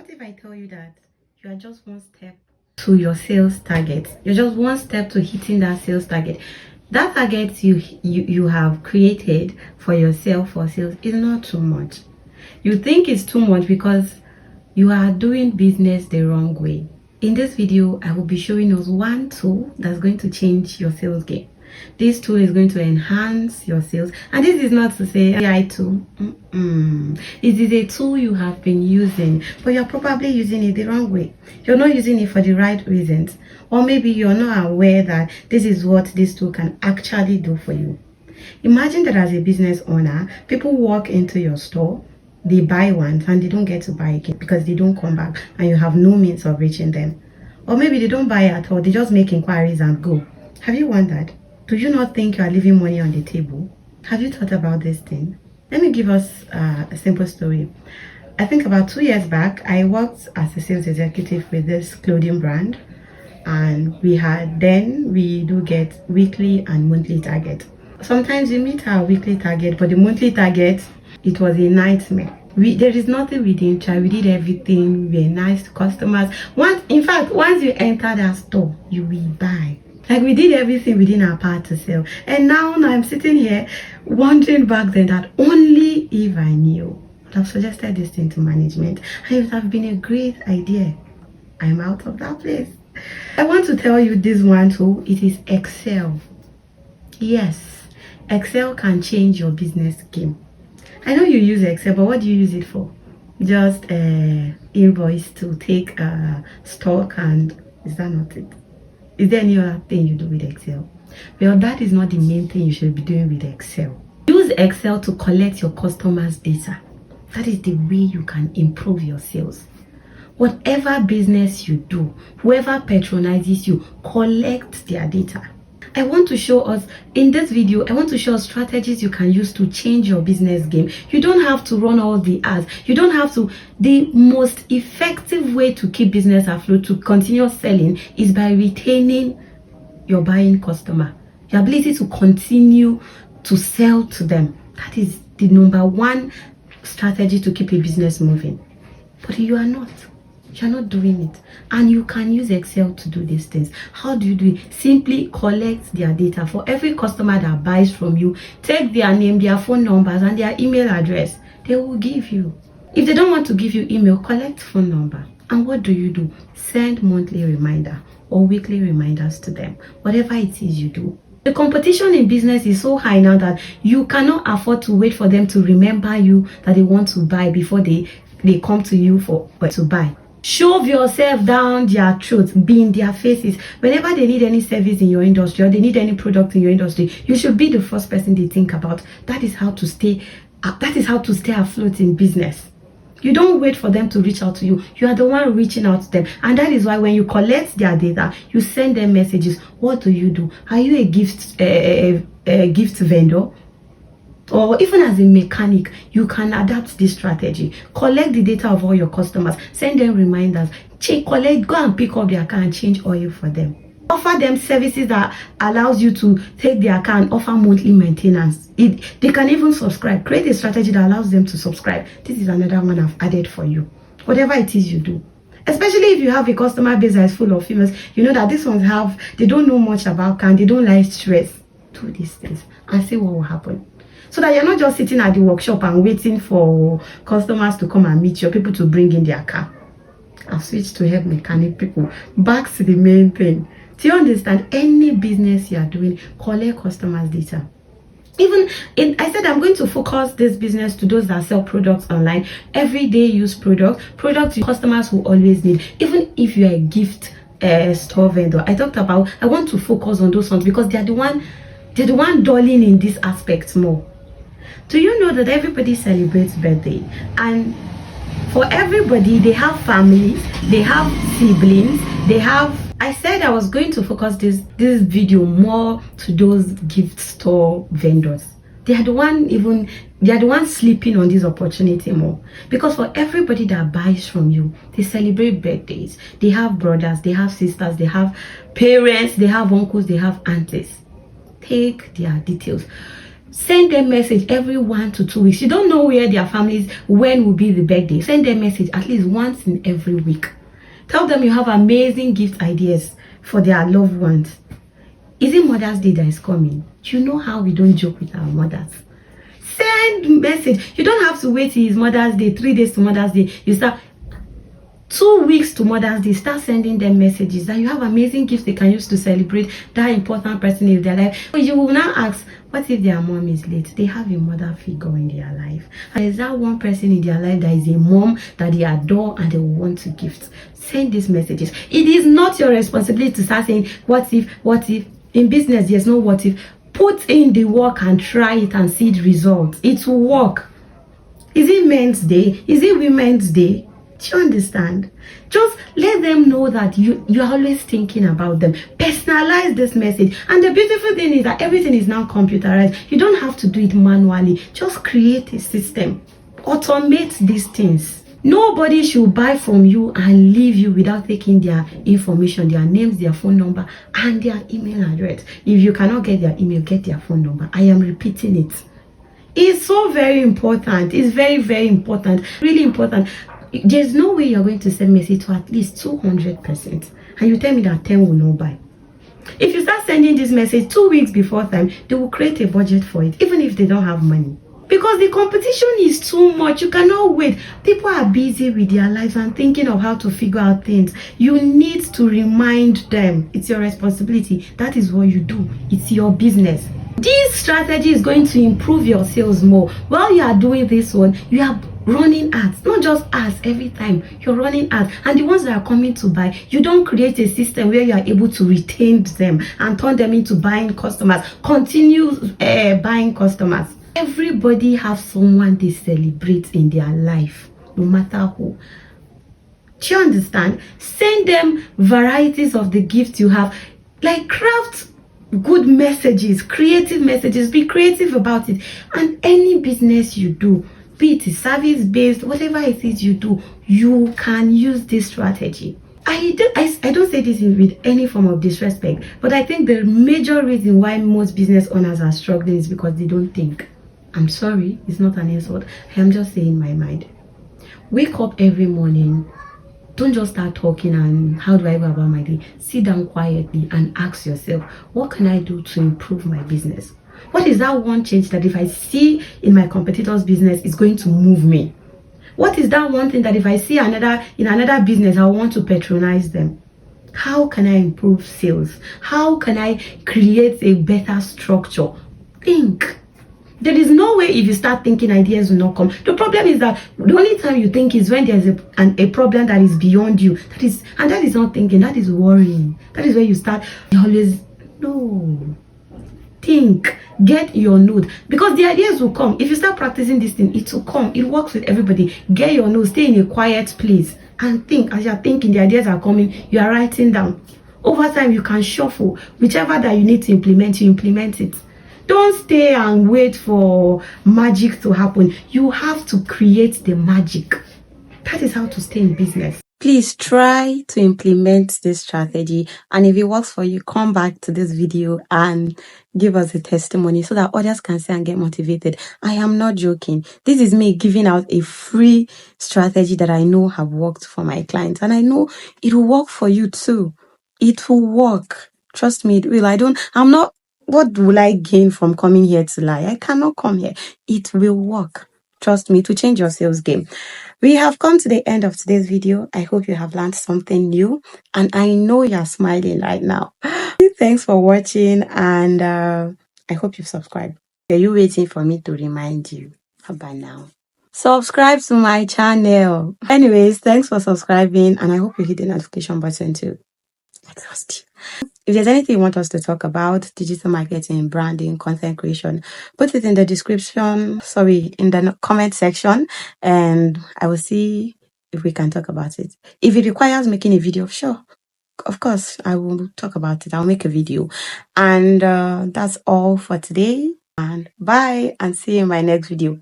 What if I tell you that you are just one step to your sales target? You're just one step to hitting that sales target. That target you have created for yourself for sales is not too much. You think it's too much because you are doing business the wrong way. In this video, I will be showing us one tool that's going to change your sales game. This tool is going to enhance your sales, and this is not to say AI tool. It is a tool you have been using, but you're probably using it the wrong way. You're not using it for the right reasons, or maybe you're not aware that this is what this tool can actually do for you. Imagine that as a business owner, people walk into your store, they buy once and they don't get to buy again because they don't come back and you have no means of reaching them. Or maybe they don't buy at all, they just make inquiries and go. Have you wondered? Do you not think you are leaving money on the table? Have you thought about this thing? Let me give us a simple story. I think about 2 years back, I worked as a sales executive with this clothing brand, and we do get weekly and monthly target. Sometimes we meet our weekly target, but the monthly target, it was a nightmare. There is nothing we didn't try. We did everything. We were nice to customers. Once you enter that store, you will buy. Like, we did everything within our power to sell. And now I'm sitting here wondering back then that only if I knew, I would have suggested this thing to management, and it would have been a great idea. I'm out of that place. I want to tell you this one too. It is Excel. Yes, Excel can change your business game. I know you use Excel, but what do you use it for? Just invoice to take stock, and is that not it? Is there any other thing you do with Excel? Well, that is not the main thing you should be doing with Excel. Use Excel to collect your customers' data. That is the way you can improve your sales. Whatever business you do, whoever patronizes you, collect their data. I want to show us, in this video, I want to show us strategies you can use to change your business game. You don't have to run all the ads. You don't have to. The most effective way to keep business afloat, to continue selling, is by retaining your buying customer. Your ability to continue to sell to them. That is the number one strategy to keep a business moving. But you are not. You're not doing it, and you can use Excel to do these things. How do you do it? Simply collect their data. For every customer that buys from you, take their name, their phone numbers, and their email address. They will give you. If they don't want to give you email, collect phone number. And what do? Send monthly reminder or weekly reminders to them. Whatever it is you do. The competition in business is so high now that you cannot afford to wait for them to remember you that they want to buy before they come to you to buy. Shove yourself down their throats, be in their faces. Whenever they need any service in your industry or they need any product in your industry, you should be the first person they think about. That is how to stay afloat in business. You don't wait for them to reach out to you. You are the one reaching out to them. And that is why when you collect their data, you send them messages. What do? Are you a gift vendor? Or even as a mechanic, you can adapt this strategy. Collect the data of all your customers, send them reminders, go and pick up their car and change oil for them. Offer them services that allows you to take their car and offer monthly maintenance. They can even subscribe. Create a strategy that allows them to subscribe. This is another one I've added for you. Whatever it is you do. Especially if you have a customer base that is full of females, you know that these ones they don't know much about car, they don't like stress. Do these things and see what will happen. So that you're not just sitting at the workshop and waiting for customers to come and meet you, people to bring in their car. I've switched to help mechanic people. Back to the main thing. Do you understand? Any business you are doing, collect customers' data. I said I'm going to focus this business to those that sell products online. Everyday use products customers will always need. Even if you're a gift store vendor, I want to focus on those ones because they're the one dulling in this aspect more. Do you know that everybody celebrates birthday? And for everybody, they have families, they have siblings, I said I was going to focus this video more to those gift store vendors. They are the one sleeping on this opportunity more. Because for everybody that buys from you, they celebrate birthdays. They have brothers, they have sisters, they have parents, they have uncles, they have aunties. Take their details. Send them message every 1 to 2 weeks. You don't know where their families, when will be the birthday. Send them message at least once in every week. Tell them you have amazing gift ideas for their loved ones. Is it Mother's Day that is coming? You know how we don't joke with our mothers. Send message. You don't have to wait till it's Mother's Day, 3 days to Mother's Day. You start 2 weeks to Mother's Day. Start sending them messages that you have amazing gifts they can use to celebrate that important person in their life. So you will now ask, what if their mom is late? They have a mother figure in their life. And is that one person in their life that is a mom that they adore and they want to gift? Send these messages. It is not your responsibility to start saying, what if, what if? In business, there's no what if. Put in the work and try it and see the results. It will work. Is it Men's Day? Is it Women's Day? Do you understand? Just let them know that you're always thinking about them. Personalize this message. And the beautiful thing is that everything is now computerized. You don't have to do it manually. Just create a system. Automate these things. Nobody should buy from you and leave you without taking their information, their names, their phone number, and their email address. If you cannot get their email, get their phone number. I am repeating it. It's so very important. It's very, very important. Really important. There's no way you're going to send message to at least 200%. And you tell me that 10 will not buy. If you start sending this message 2 weeks before time, they will create a budget for it, even if they don't have money. Because the competition is too much. You cannot wait. People are busy with their lives and thinking of how to figure out things. You need to remind them. It's your responsibility. That is what you do. It's your business. This strategy is going to improve your sales more. While you are doing this one, you are running ads. Not just ads every time. You're running ads. And the ones that are coming to buy, you don't create a system where you are able to retain them and turn them into buying customers. Continue buying customers. Everybody has someone they celebrate in their life, no matter who. Do you understand? Send them varieties of the gifts you have. Like, craft good messages, creative messages. Be creative about it. And any business you do, be it service-based, whatever it is you do, you can use this strategy. I don't say this with any form of disrespect, but I think the major reason why most business owners are struggling is because they don't think. I'm sorry, it's not an insult. I am just saying my mind. Wake up every morning. Don't just start talking and how do I go about my day. Sit down quietly and ask yourself, what can I do to improve my business? What is that one change that if I see in my competitor's business is going to move me? What is that one thing that if I see in another business, I want to patronize them? How can I improve sales? How can I create a better structure? Think. There is no way if you start thinking ideas will not come. The problem is that the only time you think is when there's a problem that is beyond you. That is not thinking, that is worrying. That is where you start. You always, no. Think, get your note, because the ideas will come. If you start practicing this thing, it will come. It works with everybody. Get your note, stay in a quiet place and think. As you're thinking, the ideas are coming, you are writing down. Over time, you can shuffle. Whichever that you need to implement, you implement it. Don't stay and wait for magic to happen. You have to create the magic. That is how to stay in business. Please try to implement this strategy, and if it works for you, come back to this video and give us a testimony so that others can see and get motivated. I am not joking. This is me giving out a free strategy that I know have worked for my clients, and I know it will work for you too. It will work. Trust me, it will. What will I gain from coming here to lie? I cannot come here. It will work. Trust me, to change your sales game. We have come to the end of today's video. I hope you have learned something new, and I know you're smiling right now. Thanks for watching, and I hope you've subscribed. Are you waiting for me to remind you? How about now? Subscribe to my channel. Anyways, thanks for subscribing, and I hope you hit the notification button too. I trust you. If there's anything you want us to talk about, digital marketing, branding, content creation, put it in the in the comment section, and I will see if we can talk about it. If it requires making a video, sure, of course, I will talk about it. I'll make a video. And that's all for today. And bye, and see you in my next video.